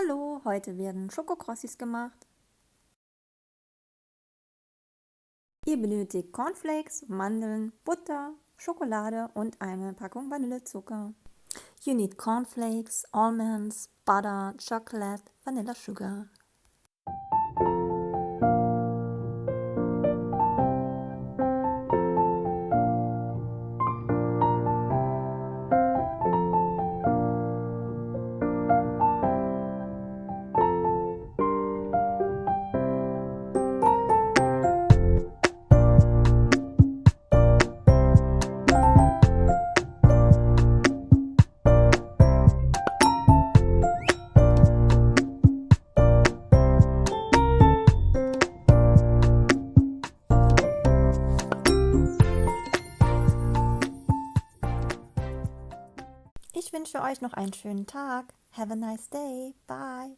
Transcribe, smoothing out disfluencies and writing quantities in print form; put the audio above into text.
Hallo, heute werden Schoko Crossies gemacht. Ihr benötigt Cornflakes, Mandeln, Butter, Schokolade und eine Packung Vanillezucker. You need cornflakes, almonds, butter, chocolate, vanilla sugar. Ich wünsche euch noch einen schönen Tag. Have a nice day. Bye.